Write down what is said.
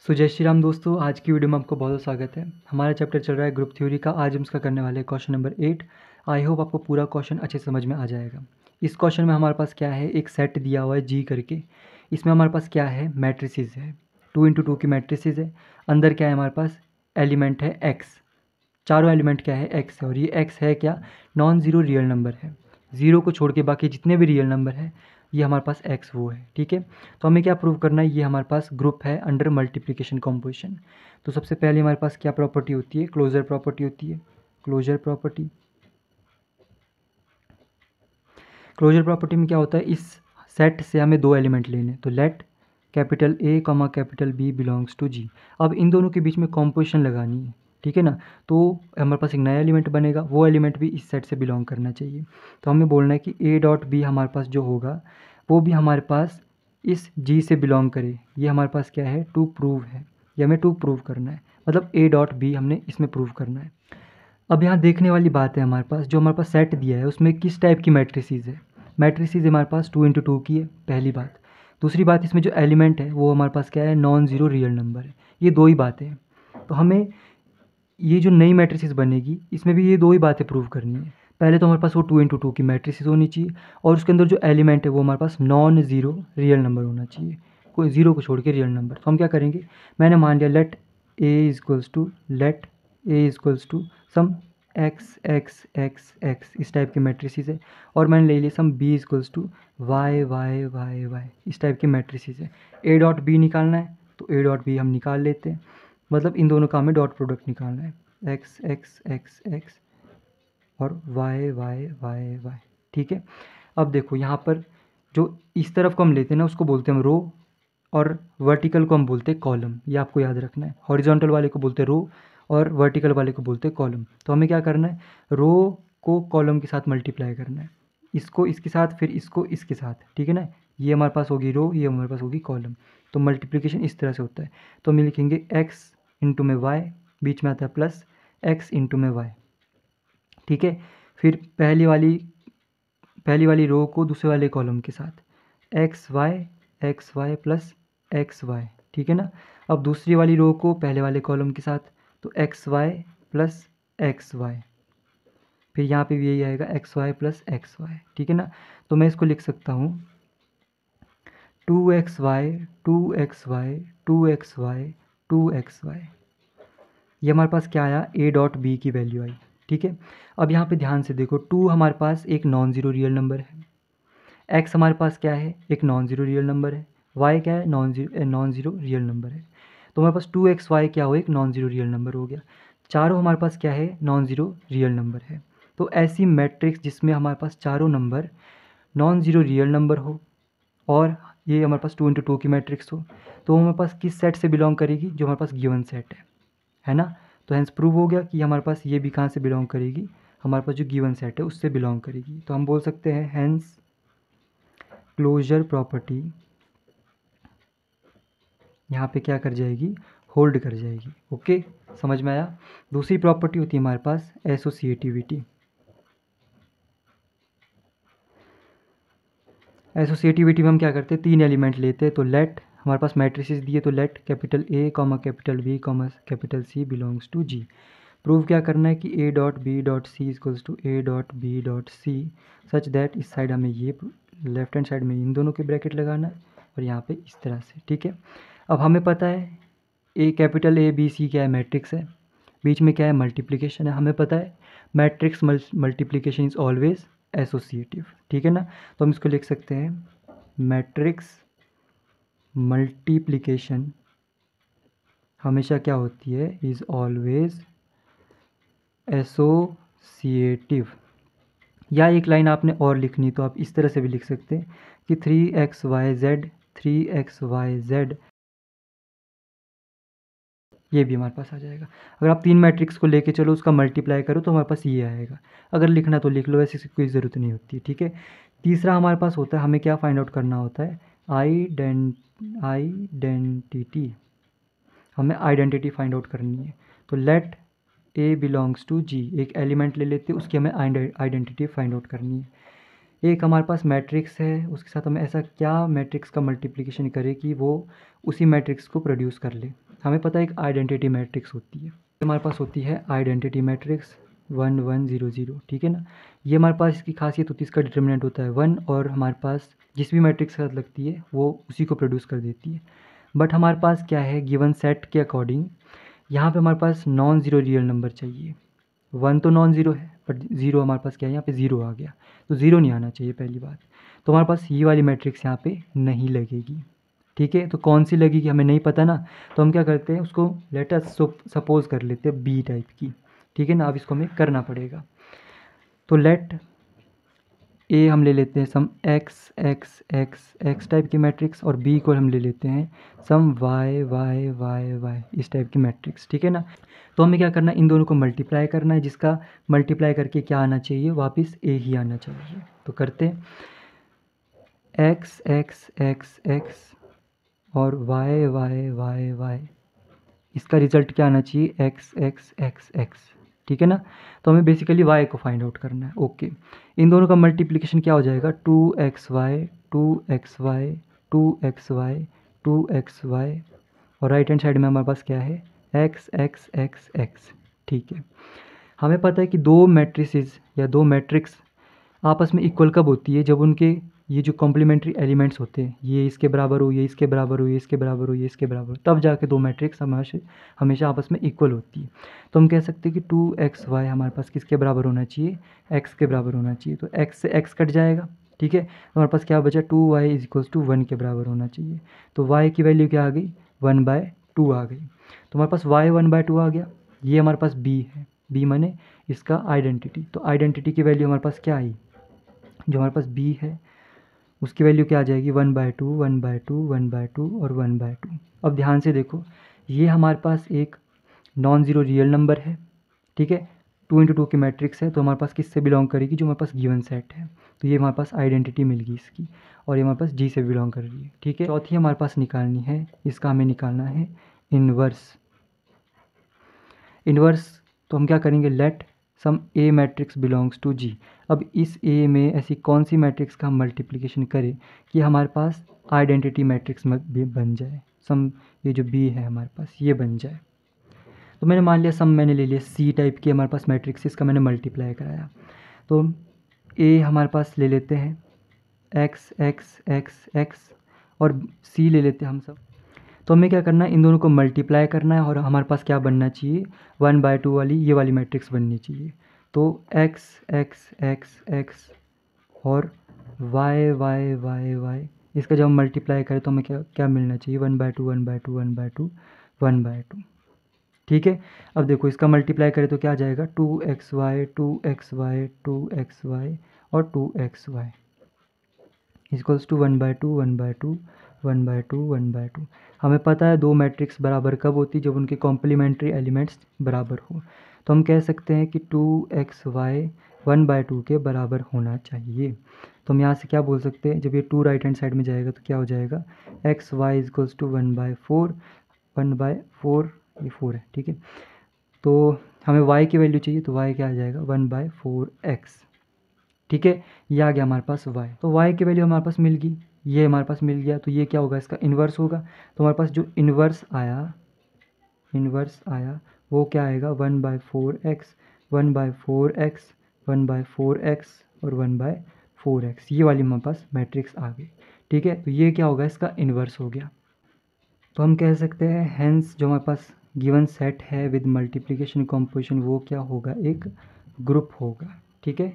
जय श्री राम दोस्तों, आज की वीडियो में आपको बहुत बहुत स्वागत है। हमारा चैप्टर चल रहा है ग्रुप थ्योरी का। आज हम इसका करने वाले हैं क्वेश्चन नंबर 8। आई होप आपको पूरा क्वेश्चन अच्छे से समझ में आ जाएगा। इस क्वेश्चन में हमारे पास क्या है, एक सेट दिया हुआ है जी करके। इसमें हमारे पास क्या है, मैट्रिसेस है, 2x2 की मैट्रिसेस है। अंदर क्या है हमारे पास, एलिमेंट है एक्स। चारों एलिमेंट क्या है, एक्स है। और ये एक्स है क्या, नॉन ज़ीरो रियल नंबर है। ज़ीरो को छोड़ के बाकी जितने भी रियल नंबर है ये हमारे पास एक्स वो है। ठीक है, तो हमें क्या प्रूव करना है, ये हमारे पास ग्रुप है अंडर मल्टीप्लिकेशन कॉम्पोजिशन। तो सबसे पहले हमारे पास क्या प्रॉपर्टी होती है, क्लोजर प्रॉपर्टी होती है। क्लोजर प्रॉपर्टी, क्लोजर प्रॉपर्टी में क्या होता है, इस सेट से हमें दो एलिमेंट लेने, तो let capital A comma capital B belongs to G. अब इन दोनों के बीच में कॉम्पोजिशन लगानी है, ठीक है ना। तो हमारे पास एक नया एलिमेंट बनेगा, वो एलिमेंट भी इस सेट से बिलोंग करना चाहिए। तो हमें बोलना है कि ए डॉट बी हमारे पास जो होगा वो भी हमारे पास इस जी से बिलोंग करे। ये हमारे पास क्या है, टू प्रूव है, ये हमें टू प्रूव करना है। मतलब ए डॉट बी हमने इसमें प्रूव करना है। अब यहाँ देखने वाली बात है, हमारे पास जो हमारे पास सेट दिया है उसमें किस टाइप की मैट्रिसेस है। मैट्रिसेस हमारे पास 2x2 की है, पहली बात। दूसरी बात, इसमें जो एलिमेंट है वो हमारे पास क्या है, नॉन ज़ीरो रियल नंबर है। ये दो ही बातें हैं। तो हमें ये जो नई मैट्रिसेस बनेगी इसमें भी ये दो ही बातें प्रूव करनी है। पहले तो हमारे पास वो 2x2 की मैट्रिसेस होनी चाहिए और उसके अंदर जो एलिमेंट है वो हमारे पास नॉन ज़ीरो रियल नंबर होना चाहिए, कोई ज़ीरो को छोड़ के रियल नंबर। तो हम क्या करेंगे, मैंने मान लिया let A equals to some X X X X, इस टाइप की मैट्रिसेस है। और मैंने ले लिया some B equals to Y Y Y Y, इस टाइप की मैट्रिसेस है। ए डॉट बी निकालना है तो ए डॉट बी हम निकाल लेते हैं। मतलब इन दोनों का हमें डॉट प्रोडक्ट निकालना है, एक्स एक्स एक्स एक्स और वाई वाई वाई वाई। ठीक है, अब देखो यहाँ पर जो इस तरफ को हम लेते हैं ना उसको बोलते हैं हम रो, और वर्टिकल को हम बोलते हैं कॉलम। ये आपको याद रखना है। हॉरिजॉन्टल वाले को बोलते हैं रो और वर्टिकल वाले को बोलते हैं कॉलम। तो हमें क्या करना है, रो को कॉलम के साथ मल्टीप्लाई करना है, इसको इसके साथ, फिर इसको इसके साथ। ठीक है ना, ये हमारे पास होगी रो, ये हमारे पास होगी कॉलम। तो मल्टीप्लिकेशन इस तरह से होता है। तो हम लिखेंगे एक्स इंटू में वाई, बीच में आता है प्लस एक्स इंटू में वाई। ठीक है, फिर पहली वाली रो को दूसरे वाले कॉलम के साथ x y plus x y. ठीक है ना, अब दूसरी वाली रो को पहले वाले कॉलम के साथ, तो x y plus x y. फिर यहाँ पे भी यही आएगा x y plus x y. ठीक है ना, तो मैं इसको लिख सकता हूँ 2xy 2xy 2xy 2xy। ये हमारे पास क्या आया, ए डॉट बी की वैल्यू आई। ठीक है, अब यहाँ पे ध्यान से देखो, 2 हमारे पास एक नॉन ज़ीरो रियल नंबर है, एक्स हमारे पास क्या है, एक नॉन ज़ीरो रियल नंबर है, वाई क्या है, नॉन ज़ीरो रियल नंबर है। तो हमारे पास 2xy क्या हो, एक नॉन ज़ीरो रियल नंबर हो गया। चारों हमारे पास क्या है, नॉन ज़ीरो रियल नंबर है। तो ऐसी मैट्रिक्स जिसमें हमारे पास चारों number non zero real number हो और ये हमारे पास 2x2 की मैट्रिक्स हो, तो हमारे पास किस सेट से बिलोंग करेगी, जो हमारे पास गिवन सेट है ना। तो हेंस प्रूव हो गया कि हमारे पास ये भी कहाँ से बिलोंग करेगी, हमारे पास जो गिवन सेट है उससे बिलोंग करेगी। तो हम बोल सकते हैं हेंस क्लोजर प्रॉपर्टी यहाँ पे क्या कर जाएगी, होल्ड कर जाएगी। ओके, समझ में आया। दूसरी प्रॉपर्टी होती है हमारे पास एसोसिएटिविटी। एसोसिएटिविटी में हम क्या करते हैं, तीन एलिमेंट लेते हैं। तो लेट हमारे पास मैट्रिसेस दिए, तो let capital A comma capital B comma capital C belongs to G. Prove क्या करना है कि A dot B dot C equals to A dot B dot C such that इस साइड हमें ये लेफ्ट हैंड साइड में इन दोनों के ब्रैकेट लगाना है और यहाँ पे इस तरह से। ठीक है, अब हमें पता है ए कैपिटल ए बी सी क्या है, मैट्रिक्स है, बीच में क्या है, मल्टीप्लिकेशन है। हमें पता है matrix multiplication is always associative. ठीक है ना, तो हम इसको लिख सकते हैं मैट्रिक्स मल्टीप्लिकेशन हमेशा क्या होती है, इज़ ऑलवेज एसोसिएटिव। या एक लाइन आपने और लिखनी तो आप इस तरह से भी लिख सकते हैं कि 3xyz ये भी हमारे पास आ जाएगा। अगर आप तीन मैट्रिक्स को लेके चलो, उसका मल्टीप्लाई करो तो हमारे पास ये आएगा। अगर लिखना तो लिख लो, ऐसी कोई ज़रूरत नहीं होती है। ठीक है, तीसरा हमारे पास होता है, हमें क्या फाइंड आउट करना होता है, आइडेंटिटी। हमें आइडेंटिटी फाइंड आउट करनी है। तो लेट ए बिलोंग्स टू जी, एक एलिमेंट ले लेते हैं, उसकी हमें आइडेंटिटी फाइंड आउट करनी है। एक हमारे पास मैट्रिक्स है, उसके साथ हमें ऐसा क्या मैट्रिक्स का मल्टीप्लिकेशन करे कि वो उसी मैट्रिक्स को प्रोड्यूस कर ले। हमें पता है एक आइडेंटिटी मैट्रिक्स होती है, हमारे पास होती है आइडेंटिटी मैट्रिक्स 1 1 0 0, ठीक है ना। ये हमारे पास इसकी खासियत होती है, इसका डिटर्मिनेंट होता है 1 और हमारे पास जिस भी मैट्रिक्स के साथ लगती है वो उसी को प्रोड्यूस कर देती है। बट हमारे पास क्या है, गिवन सेट के अकॉर्डिंग यहाँ पे हमारे पास नॉन ज़ीरो रियल नंबर चाहिए। 1 तो नॉन ज़ीरो है बट ज़ीरो हमारे पास क्या है, यहाँ पे ज़ीरो आ गया, तो ज़ीरो नहीं आना चाहिए पहली बात। तो हमारे पास ये वाली मैट्रिक्स यहाँ पे नहीं लगेगी, ठीक है। तो कौन सी लगेगी हमें नहीं पता ना, तो हम क्या करते हैं उसको लेट अस सपोज कर लेते हैं बी टाइप की, ठीक है ना। अब इसको हमें करना पड़ेगा, तो लेट ए हम ले लेते हैं some X X X X type की मैट्रिक्स और बी को हम ले लेते हैं some Y Y Y Y इस टाइप की मैट्रिक्स, ठीक है ना। तो हमें क्या करना है, इन दोनों को मल्टीप्लाई करना है, जिसका मल्टीप्लाई करके क्या आना चाहिए, वापस ए ही आना चाहिए। तो करते हैं एक्स एक्स एक्स एक्स और वाई वाई वाई वाई, इसका रिजल्ट क्या आना चाहिए, एक्स एक्स एक्स एक्स, ठीक है ना। तो हमें बेसिकली y को फाइंड आउट करना है। ओके, इन दोनों का मल्टीप्लिकेशन क्या हो जाएगा, 2xy 2xy 2xy 2xy और राइट हैंड साइड में हमारे पास क्या है, x x x x, ठीक है। हमें पता है कि दो मैट्रिसेस या दो मैट्रिक्स आपस में इक्वल कब होती है, जब उनके ये जो कॉम्प्लीमेंट्री एलिमेंट्स होते हैं ये इसके बराबर हो, ये इसके बराबर हो, ये इसके बराबर हो, ये इसके बराबर हो, तब जाके दो मैट्रिक्स हमेशा आपस में इक्वल होती है। तो हम कह सकते हैं कि 2xy हमारे पास किसके बराबर होना चाहिए, x के बराबर होना चाहिए। तो x से x कट जाएगा, ठीक है। तो हमारे पास क्या बचा, 2y इज इक्वल्स टू 1 के बराबर होना चाहिए। तो y की वैल्यू क्या आ गई, 1/2 आ गई। तो हमारे पास y 1/2 आ गया। ये हमारे पास b है, b माने इसका आइडेंटिटी। तो आइडेंटिटी की वैल्यू हमारे पास क्या आई, जो हमारे पास b है उसकी वैल्यू क्या आ जाएगी, 1/2 1/2 1/2 और 1/2। अब ध्यान से देखो, ये हमारे पास एक नॉन ज़ीरो रियल नंबर है, ठीक है। 2 × 2 की मैट्रिक्स है, तो हमारे पास किससे बिलोंग करेगी, जो हमारे पास गिवन सेट है। तो ये हमारे पास आइडेंटिटी मिल गई इसकी, और ये हमारे पास जी से बिलोंग कर रही है, ठीक है। चौथी हमारे पास निकालनी है, इसका हमें निकालना है इन्वर्स। इन्वर्स तो हम क्या करेंगे, let some A matrix belongs to G. अब इस ए में ऐसी कौन सी मैट्रिक्स का हम मल्टीप्लिकेशन करें कि हमारे पास आइडेंटिटी मैट्रिक्स में भी बन जाए, सम ये जो बी है हमारे पास ये बन जाए। तो मैंने मान लिया सम मैंने ले लिया सी टाइप की हमारे पास मैट्रिक्स, इसका मैंने मल्टीप्लाई कराया। तो ए हमारे पास ले लेते हैं एक्स एक्स एक्स एक्स और सी ले लेते हैं हम सब। तो हमें क्या करना है, इन दोनों को मल्टीप्लाई करना है और हमारे पास क्या बनना चाहिए, 1/2 वाली ये वाली मैट्रिक्स बननी चाहिए। तो x x x x और y y y y, इसका जब हम मल्टीप्लाई करें तो हमें क्या क्या मिलना चाहिए, 1/2 1/2 1/2 1/2, ठीक है। अब देखो इसका मल्टीप्लाई करें तो क्या आ जाएगा, 2xy 2xy 2xy और 2xy इक्वल्स टू 1/2 1/2 1/2 1/2। हमें पता है दो मैट्रिक्स बराबर कब होती, जब उनके कॉम्प्लीमेंट्री एलिमेंट्स बराबर हो। तो हम कह सकते हैं कि 2xy 1/2 के बराबर होना चाहिए। तो हम यहाँ से क्या बोल सकते हैं, जब ये 2 राइट हैंड साइड में जाएगा तो क्या हो जाएगा, xy इक्वल्स टू 1/4 1/4, ये 4 है, ठीक है। तो हमें y की वैल्यू चाहिए, तो y क्या आ जाएगा, 1/4x, ठीक है। ये आ गया हमारे पास y। तो y की वैल्यू हमारे पास मिल गई, ये हमारे पास मिल गया, तो ये क्या होगा, इसका इन्वर्स होगा। तो हमारे पास जो इन्वर्स आया वो क्या आएगा, 1/4x 1/4x 1/4x और 1/4x, ये वाली हमारे पास मैट्रिक्स आ गई, ठीक है। तो ये क्या होगा, इसका इन्वर्स हो गया। तो हम कह सकते हैं हेंस जो हमारे पास गिवन सेट है विद मल्टीप्लिकेशन कॉम्पोजिशन वो क्या होगा, एक ग्रुप होगा, ठीक है।